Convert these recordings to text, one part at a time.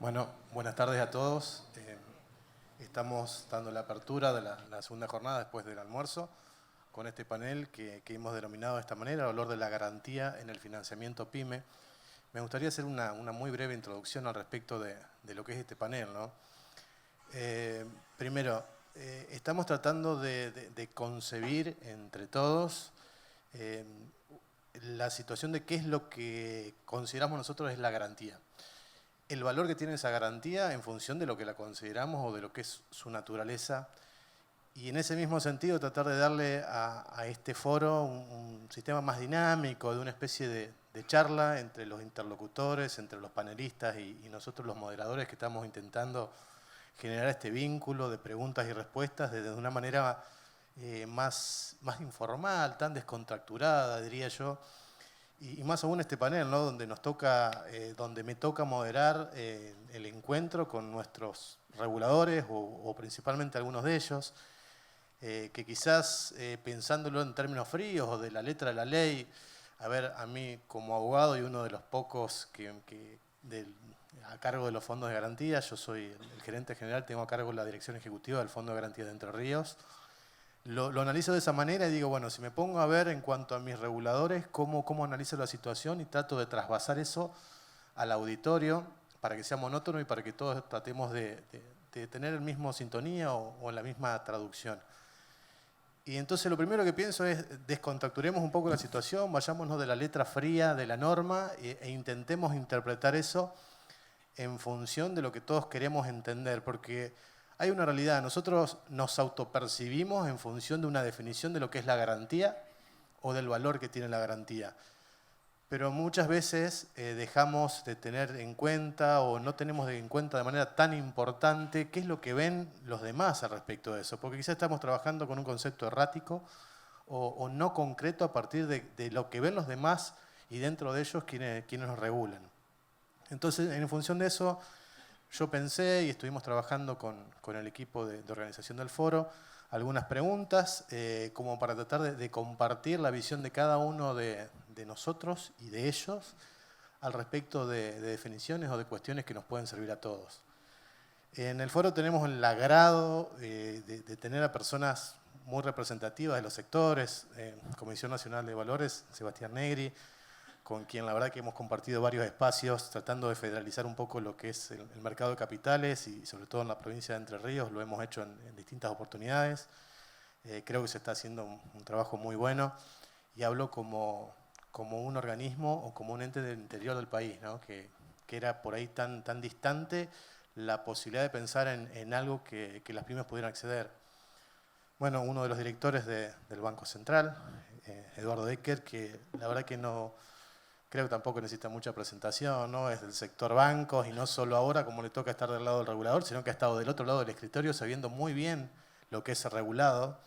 Bueno, buenas tardes a todos. Estamos dando la apertura de la segunda jornada después del almuerzo con este panel que hemos denominado de esta manera, valor de la garantía en el financiamiento PYME. Me gustaría hacer una muy breve introducción al respecto de lo que es este panel, ¿no? Primero, estamos tratando de concebir entre todos la situación de qué es lo que consideramos nosotros es la garantía. El valor que tiene esa garantía en función de lo que la consideramos o de lo que es su naturaleza. Y en ese mismo sentido tratar de darle a este foro un sistema más dinámico, de una especie de charla entre los interlocutores, entre los panelistas y nosotros los moderadores que estamos intentando generar este vínculo de preguntas y respuestas desde una manera más informal, tan descontracturada, diría yo. Y más aún este panel, ¿no? Donde me toca moderar el encuentro con nuestros reguladores o principalmente algunos de ellos, que quizás pensándolo en términos fríos o de la letra de la ley, a mí como abogado y uno de los pocos a cargo de los fondos de garantía, yo soy el gerente general, tengo a cargo la dirección ejecutiva del Fondo de Garantía de Entre Ríos. Lo analizo de esa manera y digo, bueno, si me pongo a ver en cuanto a mis reguladores, cómo analizo la situación y trato de trasvasar eso al auditorio para que sea monótono y para que todos tratemos de tener el mismo sintonía o la misma traducción. Y entonces lo primero que pienso es descontracturemos un poco la situación, vayámonos de la letra fría de la norma e intentemos interpretar eso en función de lo que todos queremos entender, porque hay una realidad, nosotros nos autopercibimos en función de una definición de lo que es la garantía o del valor que tiene la garantía. Pero muchas veces dejamos de tener en cuenta o no tenemos en cuenta de manera tan importante qué es lo que ven los demás al respecto de eso. Porque quizás estamos trabajando con un concepto errático o no concreto a partir de lo que ven los demás y dentro de ellos quienes nos regulan. Entonces, en función de eso, yo pensé y estuvimos trabajando con el equipo de organización del foro algunas preguntas como para tratar de compartir la visión de cada uno de nosotros y de ellos al respecto de definiciones o de cuestiones que nos pueden servir a todos. En el foro tenemos el agrado de tener a personas muy representativas de los sectores, Comisión Nacional de Valores, Sebastián Negri, con quien la verdad que hemos compartido varios espacios tratando de federalizar un poco lo que es el mercado de capitales y sobre todo en la provincia de Entre Ríos, lo hemos hecho en distintas oportunidades. Creo que se está haciendo un trabajo muy bueno y hablo como un organismo o como un ente del interior del país, ¿no? que era por ahí tan distante la posibilidad de pensar en algo que las pymes pudieran acceder. Bueno, uno de los directores del Banco Central, Eduardo Decker, que la verdad que creo que tampoco necesita mucha presentación, ¿no? Es del sector bancos y no solo ahora como le toca estar del lado del regulador, sino que ha estado del otro lado del escritorio sabiendo muy bien lo que es el regulado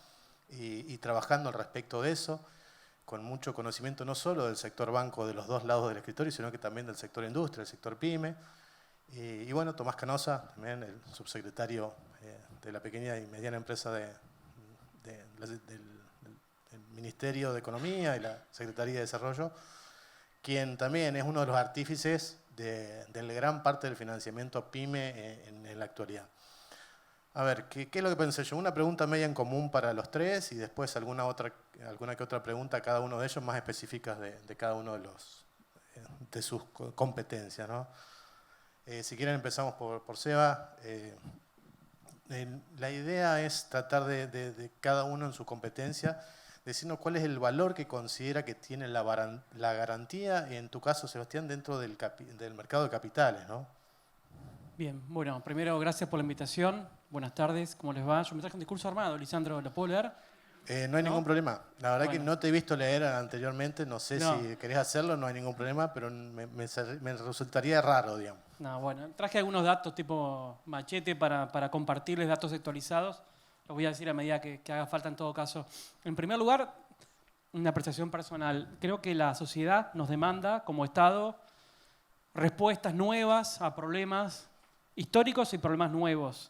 y trabajando al respecto de eso, con mucho conocimiento no solo del sector banco de los dos lados del escritorio, sino que también del sector industria, del sector pyme. Y bueno, Tomás Canosa, también el subsecretario de la pequeña y mediana empresa del Ministerio de Economía y la Secretaría de Desarrollo, quien también es uno de los artífices de gran parte del financiamiento PYME en la actualidad. A ver, ¿qué es lo que pensé yo? Una pregunta media en común para los tres y después alguna que otra pregunta a cada uno de ellos más específicas de cada uno de sus competencias, ¿no? Si quieren empezamos por Seba. La idea es tratar de cada uno en su competencia decirnos cuál es el valor que considera que tiene la garantía, en tu caso, Sebastián, dentro del mercado de capitales, ¿no? Bien, bueno, primero gracias por la invitación. Buenas tardes, ¿cómo les va? Yo me traje un discurso armado, Lisandro, ¿lo puedo leer? No hay ningún problema. La verdad que no te he visto leer anteriormente, no sé si querés hacerlo, no hay ningún problema, pero me resultaría raro, digamos. No, bueno, traje algunos datos tipo machete para compartirles datos actualizados. Los voy a decir a medida que haga falta en todo caso. En primer lugar, una apreciación personal. Creo que la sociedad nos demanda, como Estado, respuestas nuevas a problemas históricos y problemas nuevos.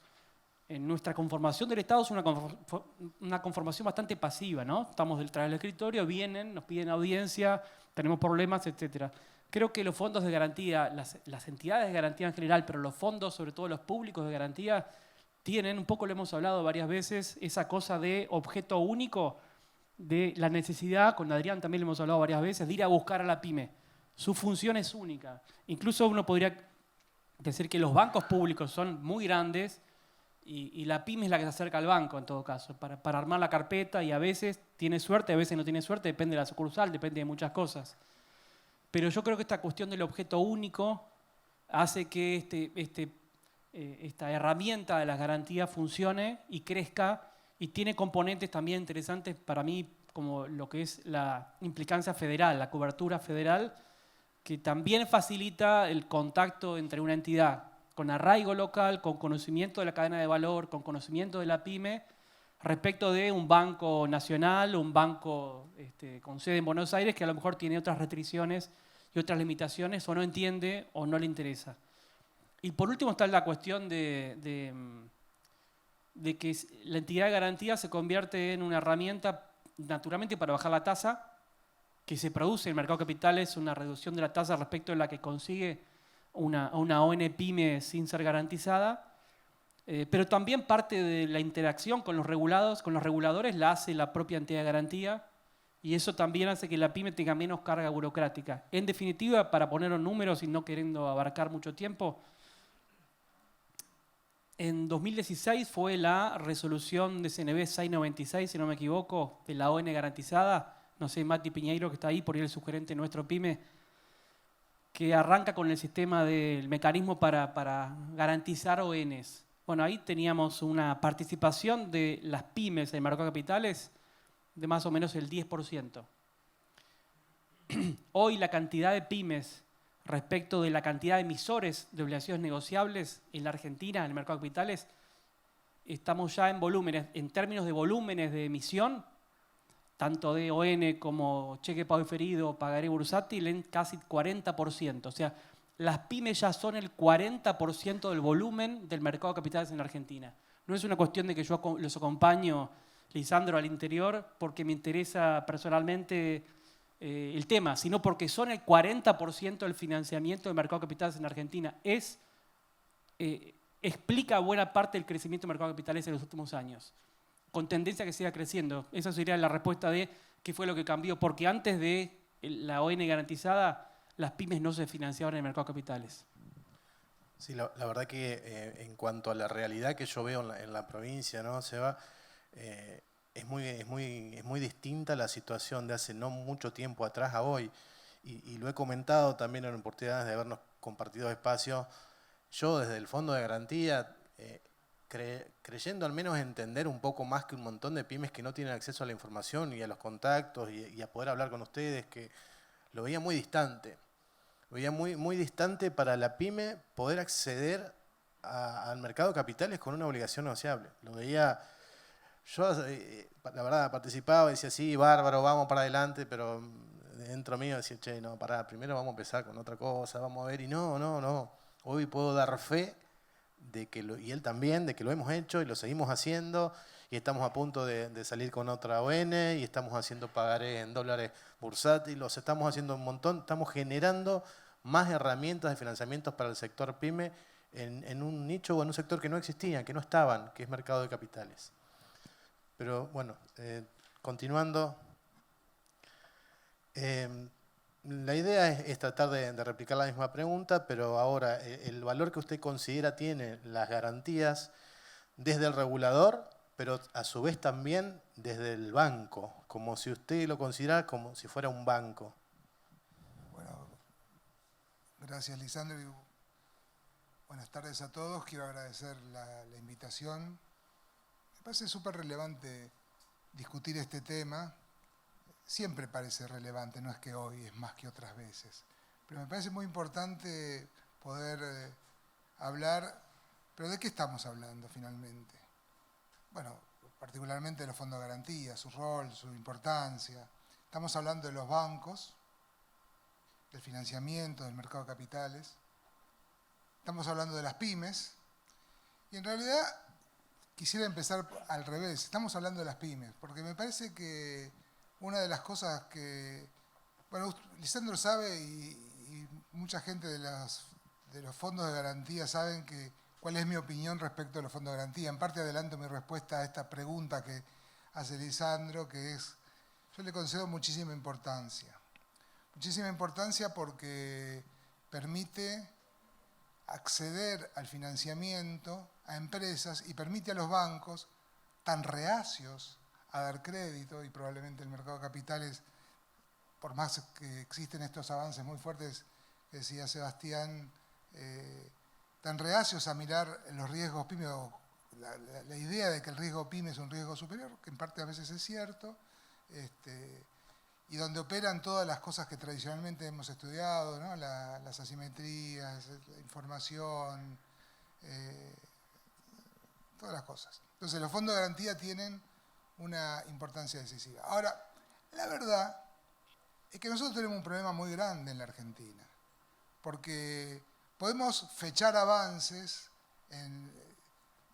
En nuestra conformación del Estado es una conformación bastante pasiva, ¿no? Estamos detrás del escritorio, vienen, nos piden audiencia, tenemos problemas, etc. creo que los fondos de garantía, las entidades de garantía en general, pero los fondos, sobre todo los públicos de garantía, tienen, un poco lo hemos hablado varias veces, esa cosa de objeto único, de la necesidad, con Adrián también lo hemos hablado varias veces, de ir a buscar a la pyme. Su función es única. Incluso uno podría decir que los bancos públicos son muy grandes y la pyme es la que se acerca al banco en todo caso, para armar la carpeta, y a veces tiene suerte, a veces no tiene suerte, depende de la sucursal, depende de muchas cosas. Pero yo creo que esta cuestión del objeto único hace que esta herramienta de las garantías funcione y crezca, y tiene componentes también interesantes para mí, como lo que es la implicancia federal, la cobertura federal, que también facilita el contacto entre una entidad con arraigo local, con conocimiento de la cadena de valor, con conocimiento de la pyme, respecto de un banco nacional o un banco con sede en Buenos Aires, que a lo mejor tiene otras restricciones y otras limitaciones, o no entiende o no le interesa. Y por último está la cuestión de que la entidad de garantía se convierte en una herramienta naturalmente para bajar la tasa que se produce en el mercado de capitales, una reducción de la tasa respecto de la que consigue una ON pyme sin ser garantizada, pero también parte de la interacción con los reguladores la hace la propia entidad de garantía, y eso también hace que la pyme tenga menos carga burocrática. En definitiva, para poner los números y no queriendo abarcar mucho tiempo, en 2016 fue la resolución de CNB 696, si no me equivoco, de la ON garantizada. No sé, Mati Piñeiro, que está ahí, por ahí el sugerente nuestro PYME, que arranca con el sistema del mecanismo para garantizar ONs. Bueno, ahí teníamos una participación de las pymes en el mercado de capitales de más o menos el 10%. Hoy la cantidad de pymes respecto de la cantidad de emisores de obligaciones negociables en la Argentina, en el mercado de capitales, estamos ya en volúmenes, en términos de volúmenes de emisión, tanto de ON como cheque pago diferido, pagaré bursátil, en casi 40%. O sea, las pymes ya son el 40% del volumen del mercado de capitales en la Argentina. No es una cuestión de que yo los acompaño, Lisandro, al interior porque me interesa personalmente el tema, sino porque son el 40% del financiamiento del mercado de capitales en la Argentina. Explica buena parte del crecimiento del mercado de capitales en los últimos años, con tendencia a que siga creciendo. Esa sería la respuesta de qué fue lo que cambió, porque antes de la ON garantizada, las pymes no se financiaban en el mercado de capitales. Sí, la verdad que en cuanto a la realidad que yo veo en la provincia, ¿no, Seba? Es muy distinta la situación de hace no mucho tiempo atrás a hoy. Y lo he comentado también en oportunidades de habernos compartido espacio. Yo desde el Fondo de Garantía, creyendo al menos entender un poco más que un montón de pymes que no tienen acceso a la información y a los contactos y a poder hablar con ustedes, que lo veía muy distante. Lo veía muy distante para la pyme poder acceder al mercado de capitales con una obligación negociable. Lo veía, yo la verdad participaba y decía, sí, bárbaro, vamos para adelante, pero dentro mío decía, che, no, pará, primero vamos a empezar con otra cosa, vamos a ver, y no. Hoy puedo dar fe de que y él también, de que lo hemos hecho y lo seguimos haciendo, y estamos a punto de salir con otra ON, y estamos haciendo pagaré en dólares bursátil, los estamos haciendo un montón, estamos generando más herramientas de financiamiento para el sector pyme en un nicho o en un sector que no existían, que no estaban, que es mercado de capitales. Pero bueno, continuando, la idea es tratar de replicar la misma pregunta, pero ahora el valor que usted considera tiene las garantías desde el regulador, pero a su vez también desde el banco, como si usted lo considerara como si fuera un banco. Bueno, gracias Lisandro y buenas tardes a todos. Quiero agradecer la invitación. Me parece súper relevante discutir este tema. Siempre parece relevante, no es que hoy es más que otras veces. Pero me parece muy importante poder hablar, pero ¿de qué estamos hablando finalmente? Bueno, particularmente de los fondos de garantía, su rol, su importancia. Estamos hablando de los bancos, del financiamiento, del mercado de capitales. Estamos hablando de las pymes. Y en realidad quisiera empezar al revés. Estamos hablando de las pymes, porque me parece que una de las cosas que, bueno, Lisandro sabe y mucha gente de los fondos de garantía saben cuál es mi opinión respecto a los fondos de garantía. En parte adelanto mi respuesta a esta pregunta que hace Lisandro, que es, yo le concedo muchísima importancia. Muchísima importancia porque permite acceder al financiamiento a empresas y permite a los bancos tan reacios a dar crédito, y probablemente el mercado de capitales, por más que existen estos avances muy fuertes, que decía Sebastián, tan reacios a mirar los riesgos pyme, o la idea de que el riesgo pyme es un riesgo superior, que en parte a veces es cierto, y donde operan todas las cosas que tradicionalmente hemos estudiado, ¿no? Las asimetrías, la información, todas las cosas. Entonces los fondos de garantía tienen una importancia decisiva. Ahora, la verdad es que nosotros tenemos un problema muy grande en la Argentina, porque podemos fechar avances,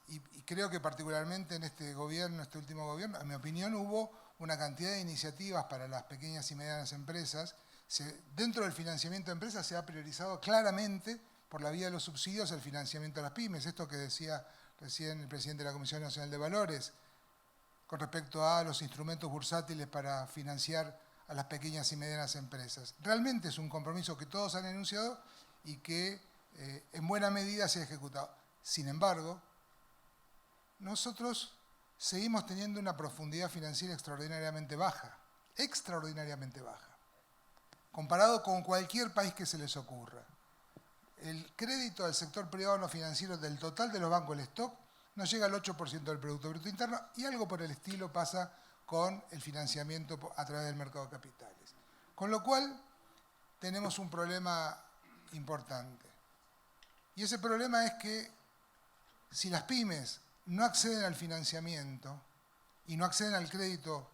y creo que particularmente en este gobierno, este último gobierno, en mi opinión hubo una cantidad de iniciativas para las pequeñas y medianas empresas. Dentro del financiamiento de empresas se ha priorizado claramente por la vía de los subsidios el financiamiento de las pymes. Esto que decía recién el presidente de la Comisión Nacional de Valores con respecto a los instrumentos bursátiles para financiar a las pequeñas y medianas empresas. Realmente es un compromiso que todos han enunciado y que en buena medida se ha ejecutado. Sin embargo, nosotros seguimos teniendo una profundidad financiera extraordinariamente baja, comparado con cualquier país que se les ocurra. El crédito al sector privado no financiero del total de los bancos, el stock, no llega al 8% del Producto Bruto Interno, y algo por el estilo pasa con el financiamiento a través del mercado de capitales. Con lo cual, tenemos un problema importante. Y ese problema es que si las pymes no acceden al financiamiento y no acceden al crédito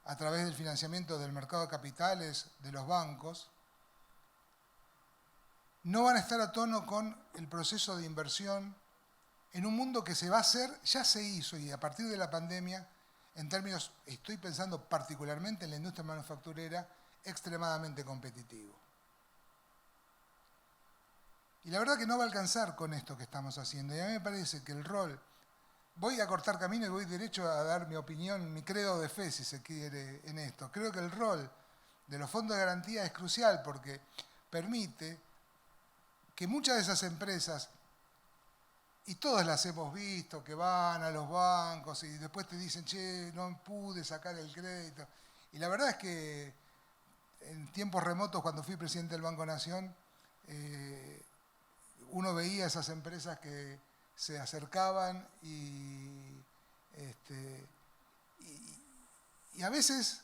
a través del financiamiento del mercado de capitales de los bancos, no van a estar a tono con el proceso de inversión en un mundo que se va a hacer, ya se hizo, y a partir de la pandemia, en términos, estoy pensando particularmente en la industria manufacturera, extremadamente competitivo. Y la verdad que no va a alcanzar con esto que estamos haciendo. Y a mí me parece que el rol, voy a cortar camino y voy derecho a dar mi opinión, mi credo de fe, si se quiere, en esto. Creo que el rol de los fondos de garantía es crucial porque permite que muchas de esas empresas, y todas las hemos visto, que van a los bancos y después te dicen, che, no pude sacar el crédito. Y la verdad es que en tiempos remotos, cuando fui presidente del Banco Nación, uno veía esas empresas que se acercaban y a veces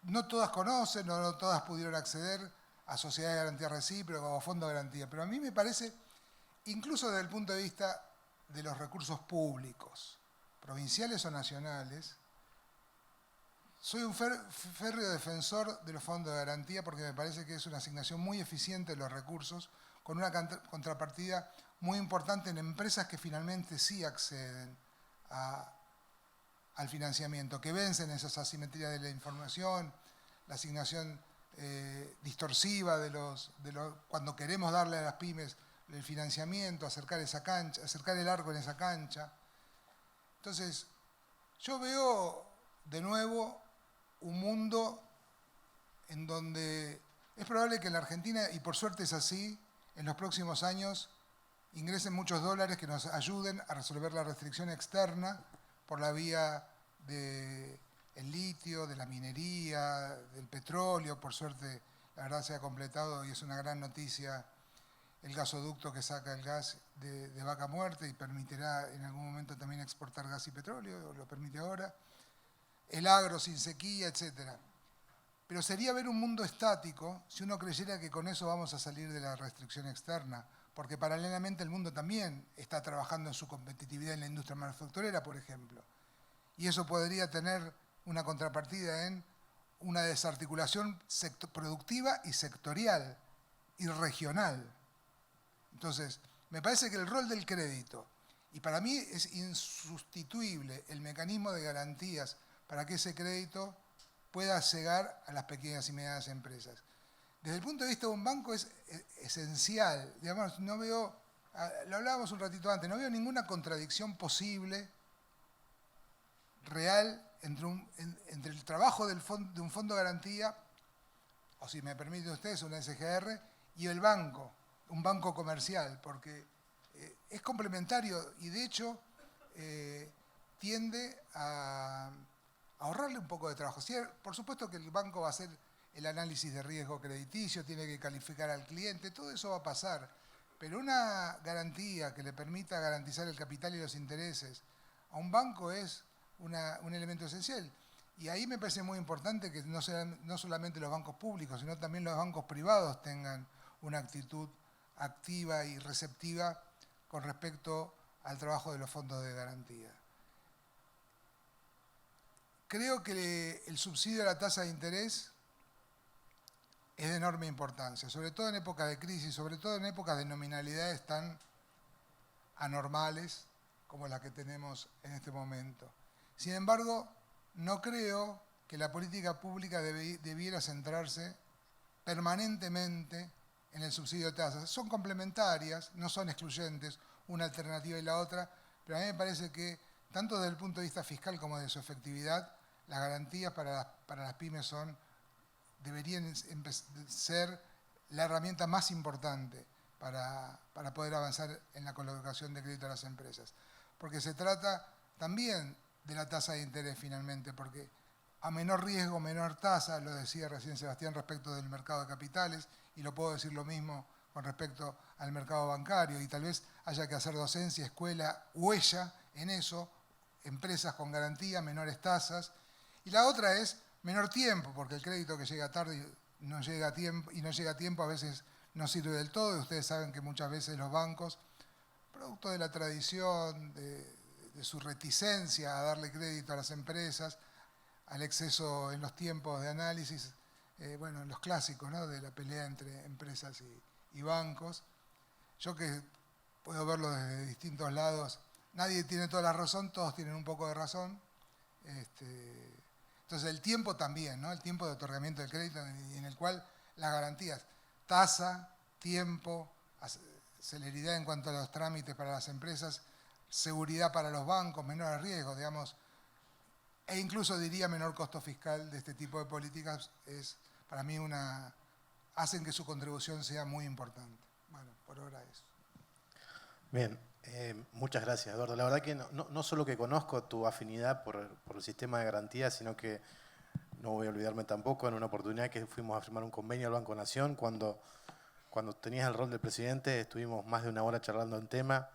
no todas conocen, no todas pudieron acceder a sociedades de garantía recíproca o a fondos de garantía. Pero a mí me parece, incluso desde el punto de vista de los recursos públicos, provinciales o nacionales, soy un férreo defensor de los fondos de garantía porque me parece que es una asignación muy eficiente de los recursos, con una contrapartida muy importante en empresas que finalmente sí acceden al financiamiento, que vencen esas asimetrías de la información, la asignación distorsiva cuando queremos darle a las pymes el financiamiento, acercar el arco en esa cancha. Entonces, yo veo de nuevo un mundo en donde es probable que en la Argentina, y por suerte es así, en los próximos años ingresen muchos dólares que nos ayuden a resolver la restricción externa por la vía del litio, de la minería, del petróleo. Por suerte, la verdad se ha completado y es una gran noticia el gasoducto que saca el gas de Vaca Muerta y permitirá en algún momento también exportar gas y petróleo, lo permite ahora. El agro sin sequía, etc. Pero sería ver un mundo estático si uno creyera que con eso vamos a salir de la restricción externa, porque paralelamente el mundo también está trabajando en su competitividad en la industria manufacturera, por ejemplo. Y eso podría tener una contrapartida en una desarticulación productiva y sectorial y regional. Entonces, me parece que el rol del crédito, y para mí es insustituible el mecanismo de garantías para que ese crédito pueda llegar a las pequeñas y medianas empresas. Desde el punto de vista de un banco es esencial. Digamos, no veo, lo hablábamos un ratito antes, no veo ninguna contradicción posible, real, entre el trabajo de un fondo de garantía, o si me permiten ustedes, una SGR, y el banco, un banco comercial, porque es complementario y de hecho tiende a ahorrarle un poco de trabajo. Sí, por supuesto que el banco va a hacer el análisis de riesgo crediticio, tiene que calificar al cliente, todo eso va a pasar. Pero una garantía que le permita garantizar el capital y los intereses a un banco es un elemento esencial. Y ahí me parece muy importante que no solamente los bancos públicos, sino también los bancos privados tengan una actitud activa y receptiva con respecto al trabajo de los fondos de garantía. Creo que el subsidio a la tasa de interés es de enorme importancia, sobre todo en épocas de crisis, sobre todo en épocas de nominalidades tan anormales como las que tenemos en este momento. Sin embargo, no creo que la política pública debiera centrarse permanentemente en el subsidio de tasas. Son complementarias, no son excluyentes, una alternativa y la otra, pero a mí me parece que, tanto desde el punto de vista fiscal como de su efectividad, las garantías para las pymes deberían ser la herramienta más importante para poder avanzar en la colocación de crédito a las empresas. Porque se trata también de la tasa de interés finalmente, porque a menor riesgo, menor tasa, lo decía recién Sebastián respecto del mercado de capitales, y lo puedo decir lo mismo con respecto al mercado bancario, y tal vez haya que hacer docencia, escuela, huella en eso, empresas con garantía, menores tasas. Y la otra es menor tiempo, porque el crédito que llega tarde y no llega a tiempo a veces no sirve del todo, y ustedes saben que muchas veces los bancos, producto de la tradición, de su reticencia a darle crédito a las empresas, al exceso en los tiempos de análisis, bueno, en los clásicos, ¿no?, de la pelea entre empresas y bancos. Yo que puedo verlo desde distintos lados, nadie tiene toda la razón, todos tienen un poco de razón. Entonces el tiempo también, ¿no?, el tiempo de otorgamiento del crédito, en el cual las garantías, tasa, tiempo, celeridad en cuanto a los trámites para las empresas, seguridad para los bancos, menor riesgo, digamos, e incluso diría menor costo fiscal de este tipo de políticas, es para mí hacen que su contribución sea muy importante. Bueno, por ahora eso. Bien, muchas gracias, Eduardo. La verdad que no solo que conozco tu afinidad por el sistema de garantía, sino que no voy a olvidarme tampoco en una oportunidad que fuimos a firmar un convenio al Banco Nación, cuando tenías el rol de presidente, estuvimos más de una hora charlando en tema,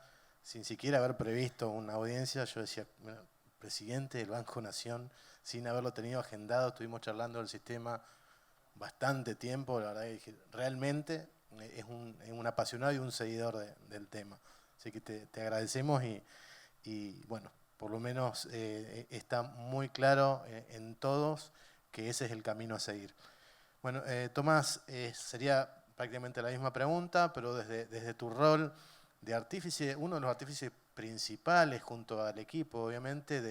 sin siquiera haber previsto una audiencia. Yo decía, bueno, presidente del Banco Nación, sin haberlo tenido agendado, estuvimos charlando del sistema bastante tiempo. La verdad que dije, realmente es un apasionado y un seguidor del tema. Así que te agradecemos y bueno, por lo menos está muy claro en todos que ese es el camino a seguir. Bueno, Tomás, sería prácticamente la misma pregunta, pero desde tu rol de artífice, uno de los artífices principales junto al equipo, obviamente,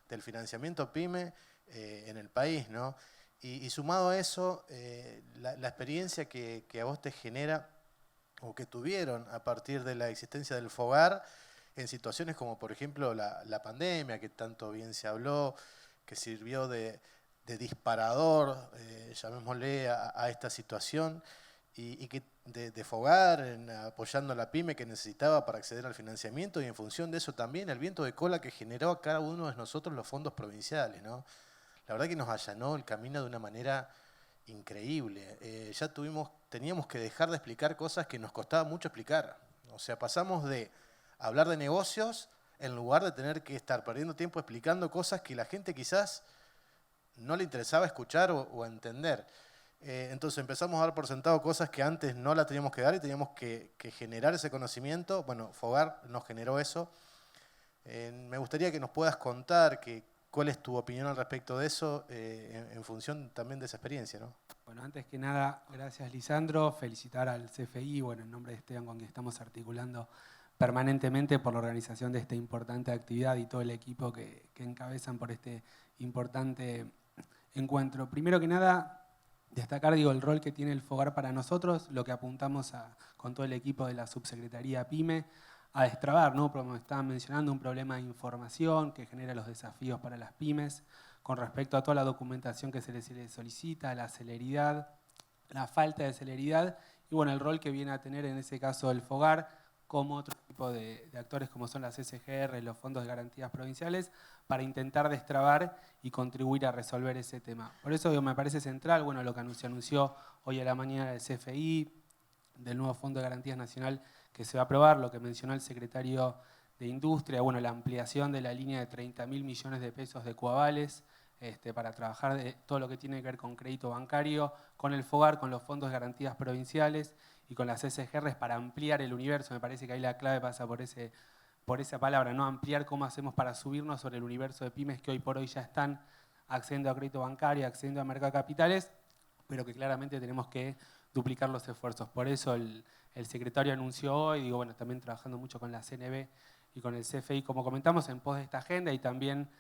del financiamiento PYME en el país, ¿no? Y sumado a eso, la experiencia que a vos te genera o que tuvieron a partir de la existencia del FOGAR en situaciones como, por ejemplo, la pandemia, que tanto bien se habló, que sirvió de disparador, llamémosle, a esta situación, y que de FOGAR, apoyando a la PYME que necesitaba para acceder al financiamiento, y en función de eso también el viento de cola que generó a cada uno de nosotros los fondos provinciales, ¿no? La verdad que nos allanó el camino de una manera increíble. Ya teníamos que dejar de explicar cosas que nos costaba mucho explicar. O sea, pasamos de hablar de negocios en lugar de tener que estar perdiendo tiempo explicando cosas que la gente quizás no le interesaba escuchar o entender. Entonces empezamos a dar por sentado cosas que antes no la teníamos que dar y teníamos que generar ese conocimiento. Bueno, FOGAR nos generó eso. Me gustaría que nos puedas contar cuál es tu opinión al respecto de eso en función también de esa experiencia, ¿no? Bueno, antes que nada, gracias Lisandro, felicitar al CFI, bueno, en nombre de Esteban con quien estamos articulando permanentemente por la organización de esta importante actividad y todo el equipo que encabezan por este importante encuentro. Primero que nada, Destacar, digo, el rol que tiene el FOGAR para nosotros, lo que apuntamos con todo el equipo de la Subsecretaría PYME, a destrabar, ¿no? Como estaban mencionando, un problema de información que genera los desafíos para las pymes, con respecto a toda la documentación que se les solicita, la celeridad, la falta de celeridad, y bueno, el rol que viene a tener en ese caso el FOGAR, como otro tipo de actores como son las SGR, los fondos de garantías provinciales, para intentar destrabar y contribuir a resolver ese tema. Por eso digo, me parece central, bueno, lo que se anunció hoy a la mañana del CFI, del nuevo Fondo de Garantías Nacional que se va a aprobar, lo que mencionó el secretario de Industria, bueno, la ampliación de la línea de 30.000 millones de pesos de coavales, para trabajar de todo lo que tiene que ver con crédito bancario, con el FOGAR, con los fondos de garantías provinciales y con las SGRs para ampliar el universo. Me parece que ahí la clave pasa por esa palabra, ¿no? Ampliar cómo hacemos para subirnos sobre el universo de pymes que hoy por hoy ya están accediendo a crédito bancario, accediendo a mercado de capitales, pero que claramente tenemos que duplicar los esfuerzos. Por eso el secretario anunció hoy, digo, bueno, también trabajando mucho con la CNB y con el CFI, como comentamos, en pos de esta agenda, y también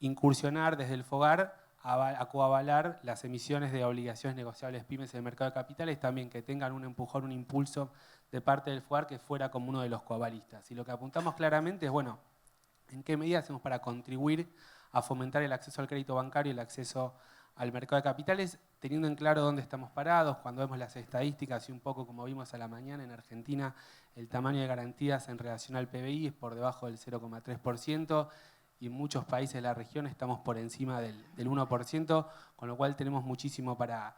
incursionar desde el FOGAR a coavalar las emisiones de obligaciones negociables pymes en el mercado de capitales, también que tengan un empujón, un impulso de parte del FOGAR que fuera como uno de los coavalistas. Y lo que apuntamos claramente es, bueno, ¿en qué medida hacemos para contribuir a fomentar el acceso al crédito bancario y el acceso al mercado de capitales, teniendo en claro dónde estamos parados? Cuando vemos las estadísticas y un poco como vimos a la mañana en Argentina, el tamaño de garantías en relación al PBI es por debajo del 0,3%, y en muchos países de la región estamos por encima del 1%, con lo cual tenemos muchísimo para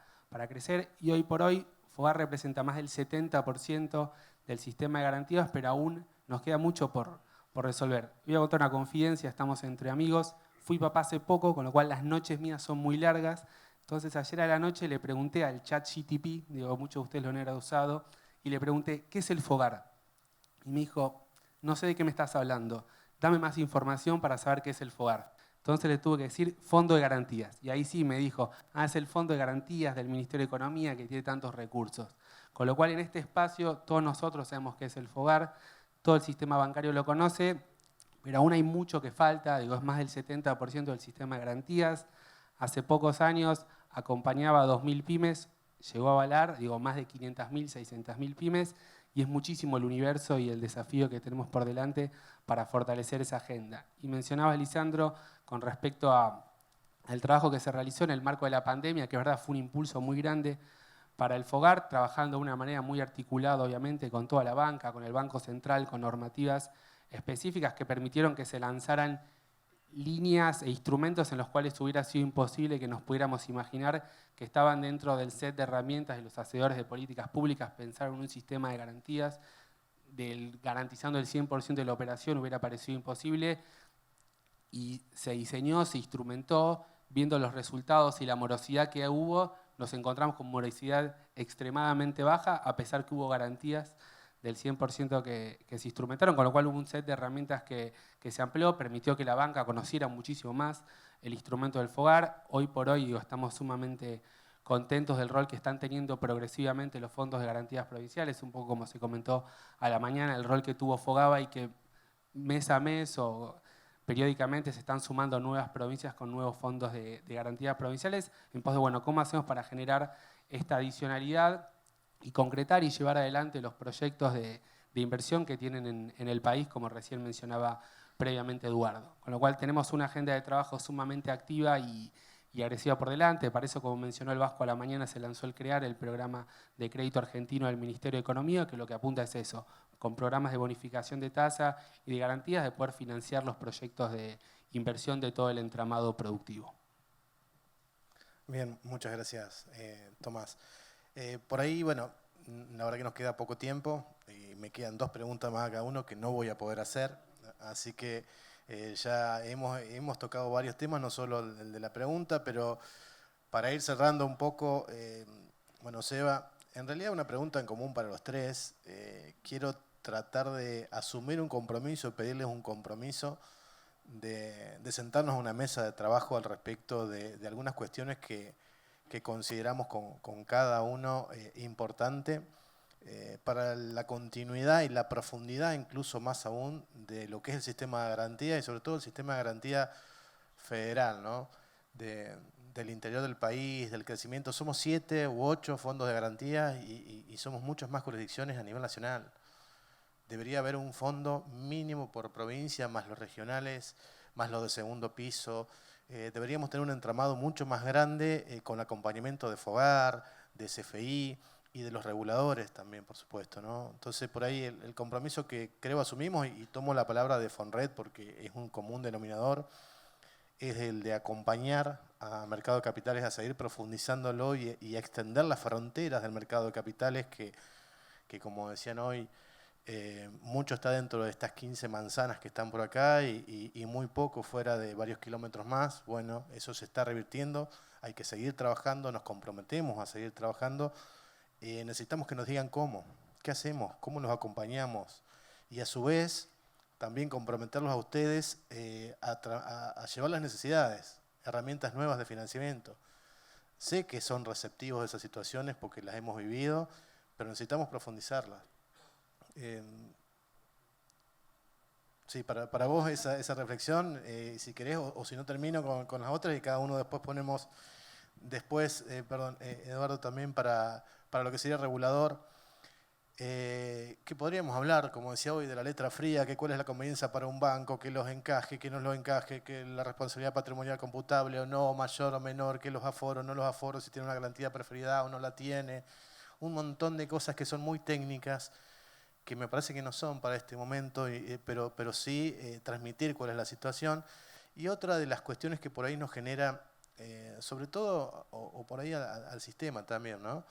crecer. Y hoy por hoy, FOGAR representa más del 70% del sistema de garantías, pero aún nos queda mucho por resolver. Voy a contar una confidencia, estamos entre amigos. Fui papá hace poco, con lo cual las noches mías son muy largas. Entonces ayer a la noche le pregunté al ChatGPT, digo, muchos de ustedes lo han usado, y le pregunté, ¿qué es el FOGAR? Y me dijo, no sé de qué me estás hablando, dame más información para saber qué es el FOGAR. Entonces le tuve que decir Fondo de Garantías. Y ahí sí me dijo, es el Fondo de Garantías del Ministerio de Economía que tiene tantos recursos. Con lo cual en este espacio todos nosotros sabemos qué es el FOGAR, todo el sistema bancario lo conoce, pero aún hay mucho que falta, digo, es más del 70% del sistema de garantías. Hace pocos años acompañaba a 2.000 pymes, llegó a avalar, digo, más de 500.000, 600.000 pymes, y es muchísimo el universo y el desafío que tenemos por delante para fortalecer esa agenda. Y mencionabas, Lisandro, con respecto al trabajo que se realizó en el marco de la pandemia, que es verdad fue un impulso muy grande para el FOGAR, trabajando de una manera muy articulada, obviamente, con toda la banca, con el Banco Central, con normativas específicas que permitieron que se lanzaran líneas e instrumentos en los cuales hubiera sido imposible que nos pudiéramos imaginar que estaban dentro del set de herramientas de los hacedores de políticas públicas. Pensar en un sistema de garantías, garantizando el 100% de la operación, hubiera parecido imposible, y se diseñó, se instrumentó, viendo los resultados y la morosidad que hubo, nos encontramos con morosidad extremadamente baja, a pesar que hubo garantías del 100% que se instrumentaron, con lo cual hubo un set de herramientas que se amplió, permitió que la banca conociera muchísimo más el instrumento del FOGAR. Hoy por hoy, digo, estamos sumamente contentos del rol que están teniendo progresivamente los fondos de garantías provinciales, un poco como se comentó a la mañana, el rol que tuvo FOGABA, y que mes a mes o periódicamente se están sumando nuevas provincias con nuevos fondos de garantías provinciales, en pos de, bueno, ¿cómo hacemos para generar esta adicionalidad y concretar y llevar adelante los proyectos de inversión que tienen en el país, como recién mencionaba previamente Eduardo? Con lo cual tenemos una agenda de trabajo sumamente activa y agresiva por delante. Para eso, como mencionó el Vasco a la mañana, se lanzó el CREAR, el programa de crédito argentino del Ministerio de Economía, que lo que apunta es eso, con programas de bonificación de tasa y de garantías, de poder financiar los proyectos de inversión de todo el entramado productivo. Bien, muchas gracias, Tomás. Por ahí, bueno, la verdad que nos queda poco tiempo y me quedan 2 preguntas más a cada uno que no voy a poder hacer, así que ya hemos tocado varios temas, no solo el de la pregunta, pero para ir cerrando un poco, bueno, Seba, en realidad una pregunta en común para los 3. Quiero tratar de asumir un compromiso, pedirles un compromiso de sentarnos a una mesa de trabajo al respecto de algunas cuestiones que consideramos con cada uno importante para la continuidad y la profundidad, incluso más aún, de lo que es el sistema de garantía y sobre todo el sistema de garantía federal, ¿no? del interior del país, del crecimiento. Somos 7 u 8 fondos de garantía y somos muchas más jurisdicciones a nivel nacional. Debería haber un fondo mínimo por provincia, más los regionales, más los de segundo piso. Deberíamos tener un entramado mucho más grande con acompañamiento de FOGAR, de CFI y de los reguladores también, por supuesto, ¿no? Entonces, por ahí el compromiso que creo asumimos, y tomo la palabra de FONRED porque es un común denominador, es el de acompañar a Mercado de Capitales a seguir profundizándolo y a extender las fronteras del mercado de capitales que como decían hoy, mucho está dentro de estas 15 manzanas que están por acá y muy poco fuera de varios kilómetros más. Bueno, eso se está revirtiendo, hay que seguir trabajando, nos comprometemos a seguir trabajando. Necesitamos que nos digan cómo, qué hacemos, cómo los acompañamos y a su vez también comprometerlos a ustedes a llevar las necesidades, herramientas nuevas de financiamiento. Sé que son receptivos de esas situaciones porque las hemos vivido, pero necesitamos profundizarlas. Sí, para vos esa reflexión, si querés, o si no termino con las otras y cada uno después ponemos, Eduardo, también para lo que sería regulador, que podríamos hablar, como decía hoy, de la letra fría, que cuál es la conveniencia para un banco, que los encaje, que no los encaje, que la responsabilidad patrimonial computable o no, mayor o menor, que los aforos, no los aforos, si tiene una garantía preferida o no la tiene, un montón de cosas que son muy técnicas, que me parece que no son para este momento, pero sí transmitir cuál es la situación. Y otra de las cuestiones que por ahí nos genera, sobre todo, o por ahí al sistema también, ¿no?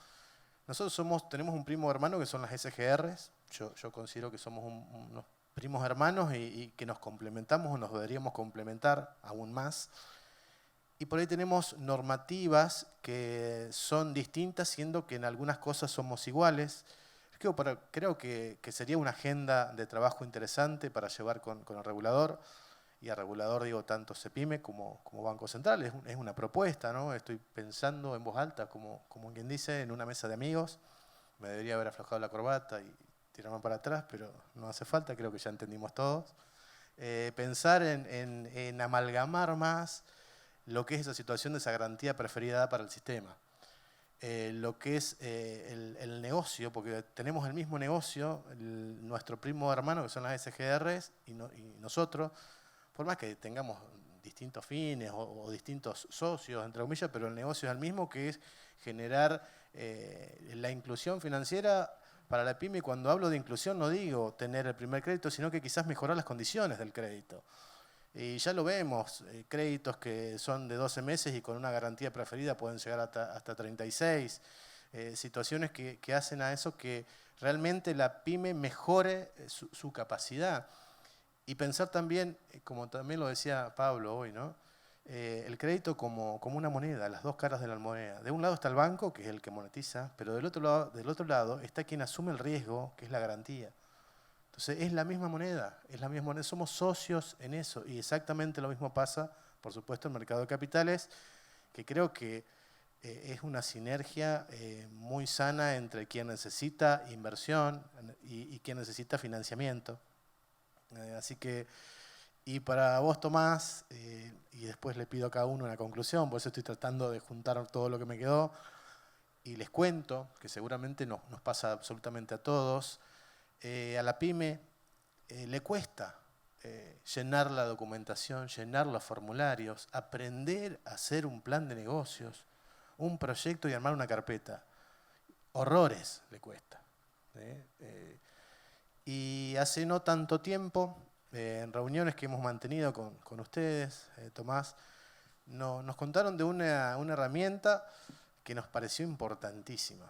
Nosotros tenemos un primo hermano que son las SGRs, yo considero que somos unos primos hermanos y que nos complementamos o nos deberíamos complementar aún más. Y por ahí tenemos normativas que son distintas, siendo que en algunas cosas somos iguales. Creo que sería una agenda de trabajo interesante para llevar con el regulador, y al regulador digo tanto CEPIME como Banco Central, es una propuesta, ¿no? Estoy pensando en voz alta, como quien dice, en una mesa de amigos, me debería haber aflojado la corbata y tirarme para atrás, pero no hace falta, creo que ya entendimos todos. Pensar en amalgamar más lo que es esa situación de esa garantía preferida para el sistema. Lo que es el negocio, porque tenemos el mismo negocio, nuestro primo hermano, que son las SGRs, y nosotros, por más que tengamos distintos fines o distintos socios, entre comillas, pero el negocio es el mismo, que es generar la inclusión financiera para la pyme. Y cuando hablo de inclusión no digo tener el primer crédito, sino que quizás mejorar las condiciones del crédito. Y ya lo vemos, créditos que son de 12 meses y con una garantía preferida pueden llegar hasta 36. Situaciones que hacen a eso que realmente la pyme mejore su capacidad. Y pensar también, como también lo decía Pablo hoy, ¿no? El crédito como una moneda, las dos caras de la moneda. De un lado está el banco, que es el que monetiza, pero del otro lado está quien asume el riesgo, que es la garantía. Entonces es la misma moneda, somos socios en eso, y exactamente lo mismo pasa, por supuesto, en el mercado de capitales, que creo que es una sinergia muy sana entre quien necesita inversión y quien necesita financiamiento. Así que, y para vos, Tomás, y después le pido a cada uno una conclusión, por eso estoy tratando de juntar todo lo que me quedó, y les cuento que seguramente nos pasa absolutamente a todos. A la pyme le cuesta llenar la documentación, llenar los formularios, aprender a hacer un plan de negocios, un proyecto y armar una carpeta. Horrores le cuesta. Y hace no tanto tiempo, en reuniones que hemos mantenido con ustedes, Tomás, nos contaron de una herramienta que nos pareció importantísima,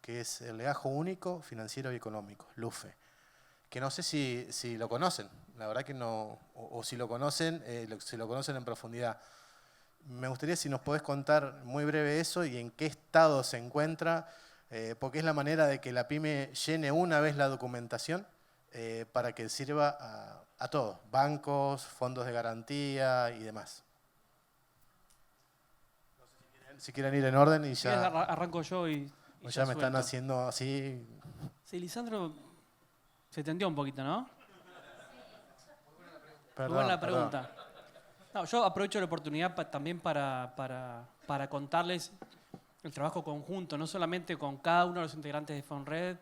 que es el legajo único financiero y económico, LUFE, que no sé si lo conocen, la verdad que no, o si lo conocen en profundidad. Me gustaría si nos podés contar muy breve eso y en qué estado se encuentra, porque es la manera de que la pyme llene una vez la documentación para que sirva a todos, bancos, fondos de garantía y demás. Si quieren ir en orden y ya... Arranco yo y ya me están haciendo así... Sí, Lisandro se tendió un poquito, ¿no? Perdón, buena la pregunta. No, yo aprovecho la oportunidad también para para contarles el trabajo conjunto, no solamente con cada uno de los integrantes de FONRED,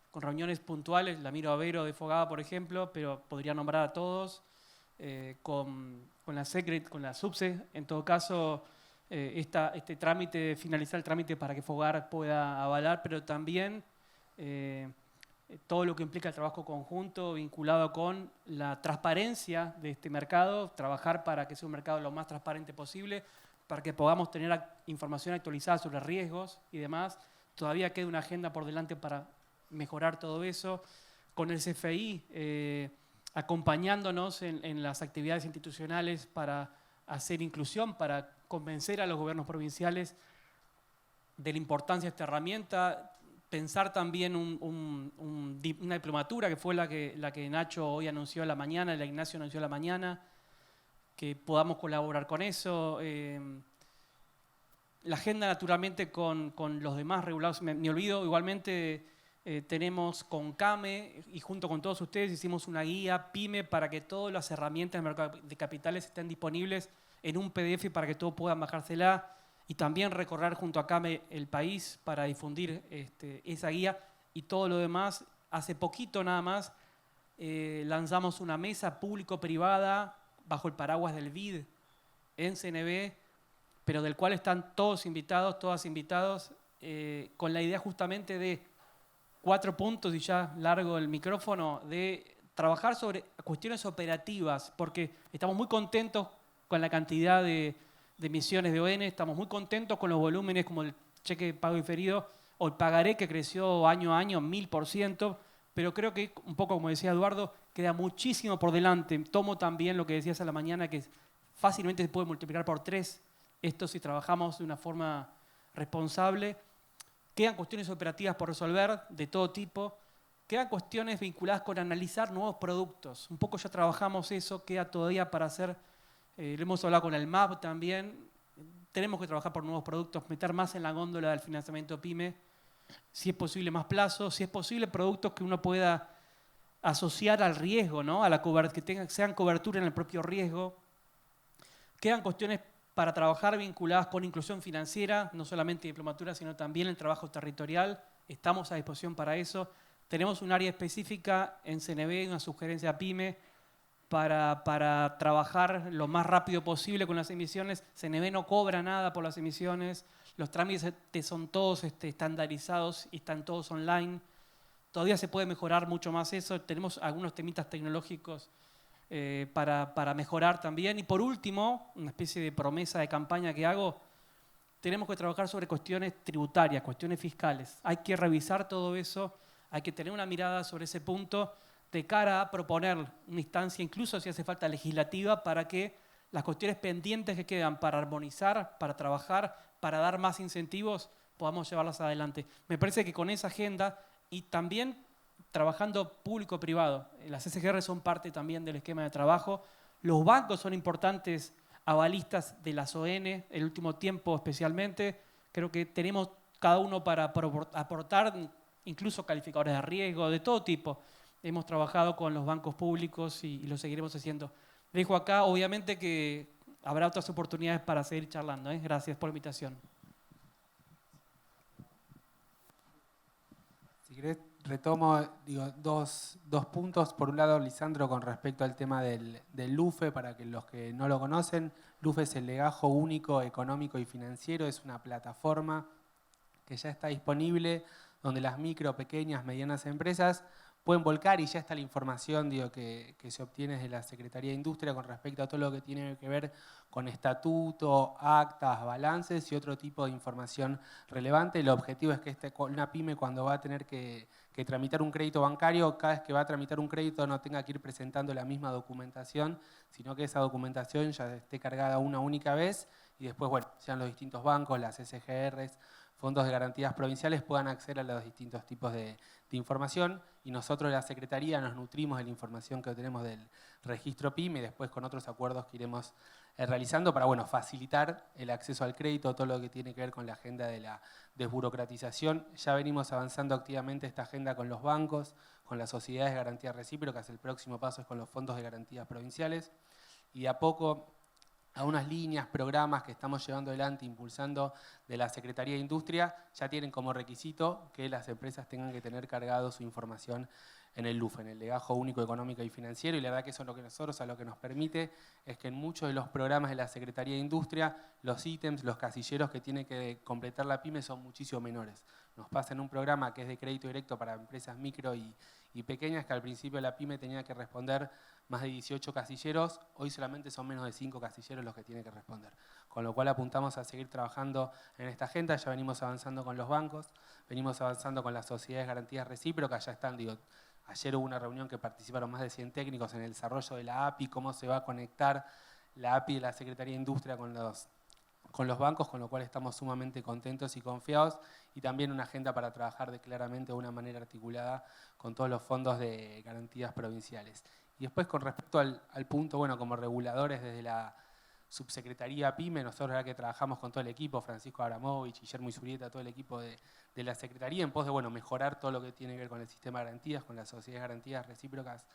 con reuniones puntuales, la Miro Avero de Fogada, por ejemplo, pero podría nombrar a todos, con la Secret, con la SUBSE, en todo caso, este trámite, finalizar el trámite para que Fogar pueda avalar, pero también todo lo que implica el trabajo conjunto vinculado con la transparencia de este mercado, trabajar para que sea un mercado lo más transparente posible, para que podamos tener información actualizada sobre riesgos y demás. Todavía queda una agenda por delante para mejorar todo eso. Con el CFI acompañándonos en las actividades institucionales para hacer inclusión, para convencer a los gobiernos provinciales de la importancia de esta herramienta, pensar también una diplomatura que fue la que Nacho hoy anunció a la mañana, la Ignacio anunció a la mañana, que podamos colaborar con eso. La agenda naturalmente con los demás regulados, me olvido, igualmente tenemos con CAME y junto con todos ustedes hicimos una guía PYME para que todas las herramientas del mercado de capitales estén disponibles en un PDF para que todos puedan bajársela y también recorrer junto a CAME el país para difundir esa guía y todo lo demás. Hace poquito nada más lanzamos una mesa público-privada bajo el paraguas del BID en CNB, pero del cual están todos invitados, todas invitados, con la idea justamente de 4 puntos, y ya largo el micrófono, de trabajar sobre cuestiones operativas, porque estamos muy contentos con la cantidad de emisiones de ON, estamos muy contentos con los volúmenes como el cheque de pago diferido o el pagaré que creció año a año 1000%, pero creo que, un poco como decía Eduardo, queda muchísimo por delante. Tomo también lo que decías a la mañana, que fácilmente se puede multiplicar por 3 esto si trabajamos de una forma responsable. Quedan cuestiones operativas por resolver de todo tipo, quedan cuestiones vinculadas con analizar nuevos productos. Un poco ya trabajamos eso, queda todavía para hacer, lo hemos hablado con el MAP también, tenemos que trabajar por nuevos productos, meter más en la góndola del financiamiento PYME, si es posible más plazo, si es posible productos que uno pueda asociar al riesgo, ¿no? A la que sean cobertura en el propio riesgo. Quedan cuestiones para trabajar vinculadas con inclusión financiera, no solamente diplomatura, sino también el trabajo territorial. Estamos a disposición para eso. Tenemos un área específica en CNB, una sugerencia PYME, para trabajar lo más rápido posible con las emisiones. CNB no cobra nada por las emisiones, los trámites son todos estandarizados y están todos online. Todavía se puede mejorar mucho más eso. Tenemos algunos temitas tecnológicos para mejorar también. Y por último, una especie de promesa de campaña que hago, tenemos que trabajar sobre cuestiones tributarias, cuestiones fiscales. Hay que revisar todo eso, hay que tener una mirada sobre ese punto de cara a proponer una instancia, incluso si hace falta legislativa, para que las cuestiones pendientes que quedan para armonizar, para trabajar, para dar más incentivos, podamos llevarlas adelante. Me parece que con esa agenda y también trabajando público-privado, las SGR son parte también del esquema de trabajo, los bancos son importantes avalistas de las ON, el último tiempo especialmente, creo que tenemos cada uno para aportar incluso calificadores de riesgo, de todo tipo. Hemos trabajado con los bancos públicos y lo seguiremos haciendo. Dejo acá, obviamente que habrá otras oportunidades para seguir charlando. Gracias por la invitación. Si querés, retomo dos puntos. Por un lado, Lisandro, con respecto al tema del LUFE, para que los que no lo conocen, LUFE es el legajo único económico y financiero, es una plataforma que ya está disponible, donde las micro, pequeñas, medianas empresas pueden volcar y ya está la información que se obtiene desde la Secretaría de Industria con respecto a todo lo que tiene que ver con estatuto, actas, balances y otro tipo de información relevante. El objetivo es que una pyme, cuando va a tener que tramitar un crédito bancario, cada vez que va a tramitar un crédito no tenga que ir presentando la misma documentación, sino que esa documentación ya esté cargada una única vez y después, bueno, sean los distintos bancos, las SGRs, fondos de garantías provinciales puedan acceder a los distintos tipos de información, y nosotros, la Secretaría, nos nutrimos de la información que obtenemos del registro PYME y después con otros acuerdos que iremos realizando para, bueno, facilitar el acceso al crédito, todo lo que tiene que ver con la agenda de la desburocratización. Ya venimos avanzando activamente esta agenda con los bancos, con las sociedades de garantía recíprocas. El próximo paso es con los fondos de garantías provinciales, y de a poco algunas líneas, programas que estamos llevando adelante, impulsando de la Secretaría de Industria, ya tienen como requisito que las empresas tengan que tener cargado su información en el LUF, en el Legajo Único Económico y Financiero, y la verdad que eso es lo que nosotros, a lo que nos permite, es que en muchos de los programas de la Secretaría de Industria, los ítems, los casilleros que tiene que completar la PYME son muchísimo menores. Nos pasa en un programa que es de crédito directo para empresas micro y pequeñas, que al principio la PYME tenía que responder más de 18 casilleros, hoy solamente son menos de 5 casilleros los que tiene que responder. Con lo cual apuntamos a seguir trabajando en esta agenda, ya venimos avanzando con los bancos, venimos avanzando con las sociedades garantías recíprocas, ya están, digo, ayer hubo una reunión que participaron más de 100 técnicos en el desarrollo de la API, cómo se va a conectar la API de la Secretaría de Industria con los bancos, con lo cual estamos sumamente contentos y confiados, y también una agenda para trabajar claramente de una manera articulada con todos los fondos de garantías provinciales. Y después con respecto al punto, bueno, como reguladores desde la Subsecretaría PYME, nosotros la que trabajamos con todo el equipo, Francisco Abramovich, Guillermo Isurieta, todo el equipo de la Secretaría, en pos de bueno, mejorar todo lo que tiene que ver con el sistema de garantías, con las sociedades garantías recíprocas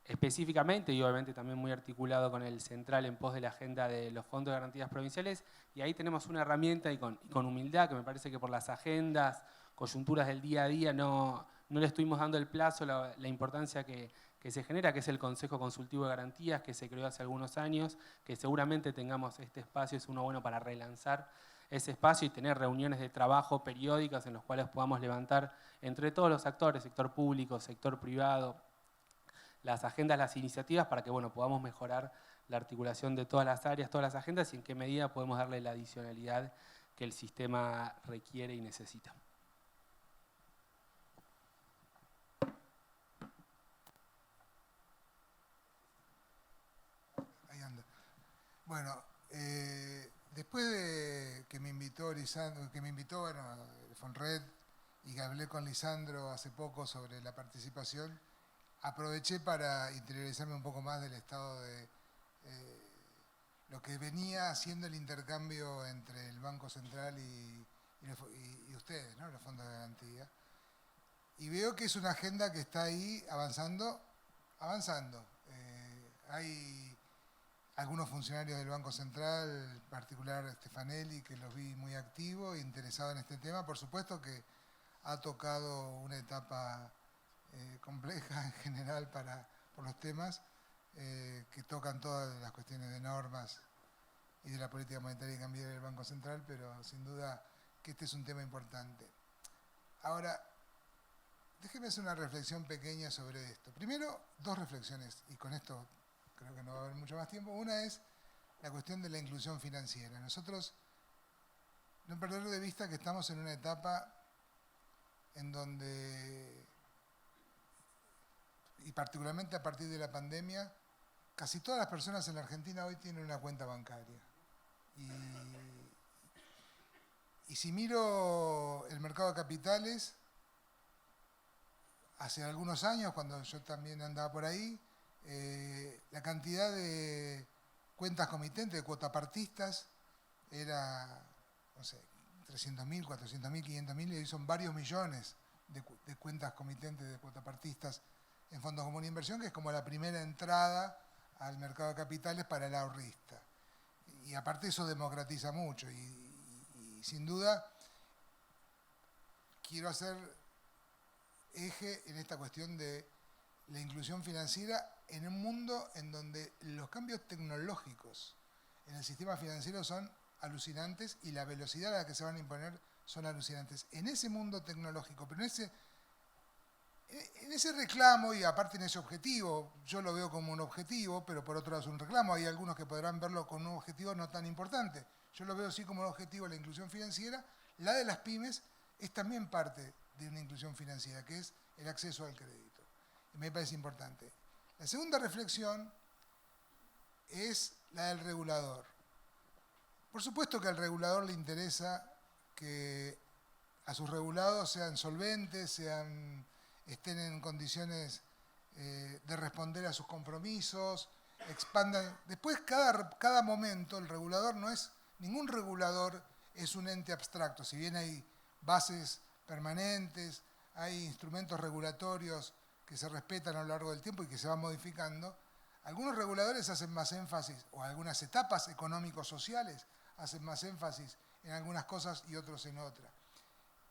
específicamente, y obviamente también muy articulado con el central en pos de la agenda de los fondos de garantías provinciales, y ahí tenemos una herramienta y con humildad, que me parece que por las agendas, coyunturas del día a día, no le estuvimos dando el plazo, la importancia que se genera, que es el Consejo Consultivo de Garantías, que se creó hace algunos años, que seguramente tengamos este espacio, es uno bueno para relanzar ese espacio y tener reuniones de trabajo periódicas en los cuales podamos levantar entre todos los actores, sector público, sector privado, las agendas, las iniciativas, para que bueno, podamos mejorar la articulación de todas las áreas, todas las agendas, y en qué medida podemos darle la adicionalidad que el sistema requiere y necesita. Ahí anda. Bueno, después de que me invitó Lisandro, bueno, Fonred, y que hablé con Lisandro hace poco sobre la participación, aproveché para interiorizarme un poco más del estado de lo que venía haciendo el intercambio entre el Banco Central y ustedes, ¿no? Los fondos de garantía. Y veo que es una agenda que está ahí avanzando. Hay algunos funcionarios del Banco Central, en particular Stefanelli, que los vi muy activos e interesados en este tema. Por supuesto que ha tocado una etapa compleja en general por los temas que tocan todas las cuestiones de normas y de la política monetaria y cambiaria del Banco Central, pero sin duda que este es un tema importante. Ahora, déjeme hacer una reflexión pequeña sobre esto. Primero, dos reflexiones, y con esto creo que no va a haber mucho más tiempo. Una es la cuestión de la inclusión financiera. Nosotros no perder de vista que estamos en una etapa en donde, y particularmente a partir de la pandemia, casi todas las personas en la Argentina hoy tienen una cuenta bancaria. Y si miro el mercado de capitales, hace algunos años, cuando yo también andaba por ahí, la cantidad de cuentas comitentes, de cuotapartistas, era, no sé, 300.000, 400.000, 500.000, y hoy son varios millones de cuentas comitentes de cuotapartistas en fondos comunes de inversión, que es como la primera entrada al mercado de capitales para el ahorrista. Y aparte eso democratiza mucho y sin duda quiero hacer eje en esta cuestión de la inclusión financiera en un mundo en donde los cambios tecnológicos en el sistema financiero son alucinantes y la velocidad a la que se van a imponer son alucinantes. En ese mundo tecnológico, pero en ese reclamo y aparte en ese objetivo, yo lo veo como un objetivo, pero por otro lado es un reclamo, hay algunos que podrán verlo con un objetivo no tan importante. Yo lo veo así como un objetivo la inclusión financiera, la de las pymes es también parte de una inclusión financiera, que es el acceso al crédito. Y me parece importante. La segunda reflexión es la del regulador. Por supuesto que al regulador le interesa que a sus regulados sean solventes, estén en condiciones de responder a sus compromisos, expandan. Después, cada momento, el regulador ningún regulador es un ente abstracto. Si bien hay bases permanentes, hay instrumentos regulatorios que se respetan a lo largo del tiempo y que se van modificando, algunos reguladores hacen más énfasis, o algunas etapas económicos sociales hacen más énfasis en algunas cosas y otros en otras.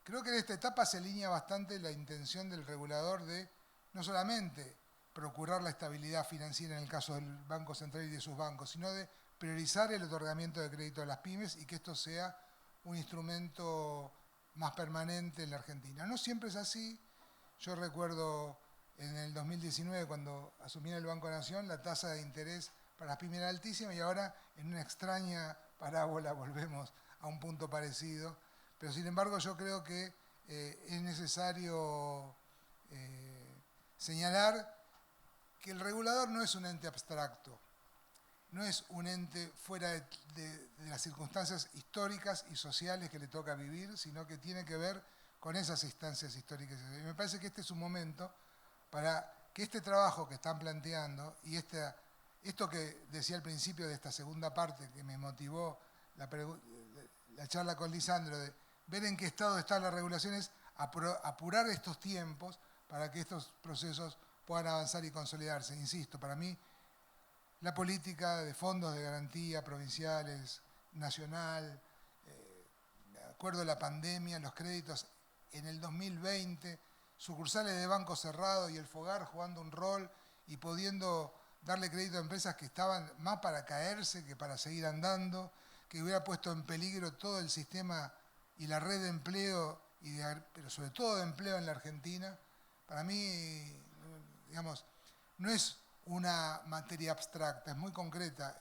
Creo que en esta etapa se alinea bastante la intención del regulador de no solamente procurar la estabilidad financiera en el caso del Banco Central y de sus bancos, sino de priorizar el otorgamiento de crédito a las pymes y que esto sea un instrumento más permanente en la Argentina. No siempre es así. Yo recuerdo en el 2019, cuando asumí el Banco Nación, la tasa de interés para las pymes era altísima y ahora en una extraña parábola volvemos a un punto parecido. Pero sin embargo yo creo que es necesario señalar que el regulador no es un ente abstracto, no es un ente fuera de las circunstancias históricas y sociales que le toca vivir, sino que tiene que ver con esas instancias históricas. Y me parece que este es un momento para que este trabajo que están planteando y esto que decía al principio de esta segunda parte que me motivó la charla con Lisandro, de ver en qué estado están las regulaciones, apurar estos tiempos para que estos procesos puedan avanzar y consolidarse. Insisto, para mí la política de fondos de garantía provinciales, nacional, de acuerdo a la pandemia, los créditos en el 2020, sucursales de bancos cerrados y el FOGAR jugando un rol y pudiendo darle crédito a empresas que estaban más para caerse que para seguir andando, que hubiera puesto en peligro todo el sistema y la red de empleo, pero sobre todo de empleo en la Argentina. Para mí, digamos, no es una materia abstracta, es muy concreta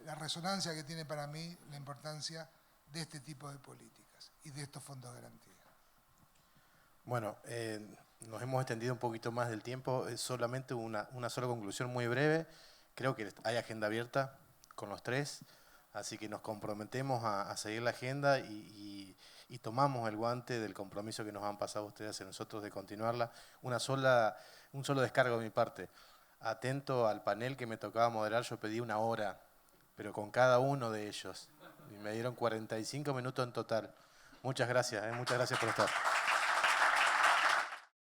la resonancia que tiene para mí la importancia de este tipo de políticas y de estos fondos de garantía. Bueno, nos hemos extendido un poquito más del tiempo, es solamente una sola conclusión muy breve. Creo que hay agenda abierta con los tres, así que nos comprometemos a seguir la agenda y tomamos el guante del compromiso que nos han pasado ustedes hacia nosotros de continuarla. Un solo descargo de mi parte. Atento al panel que me tocaba moderar, yo pedí 1 hora, pero con cada uno de ellos. Y me dieron 45 minutos en total. Muchas gracias por estar.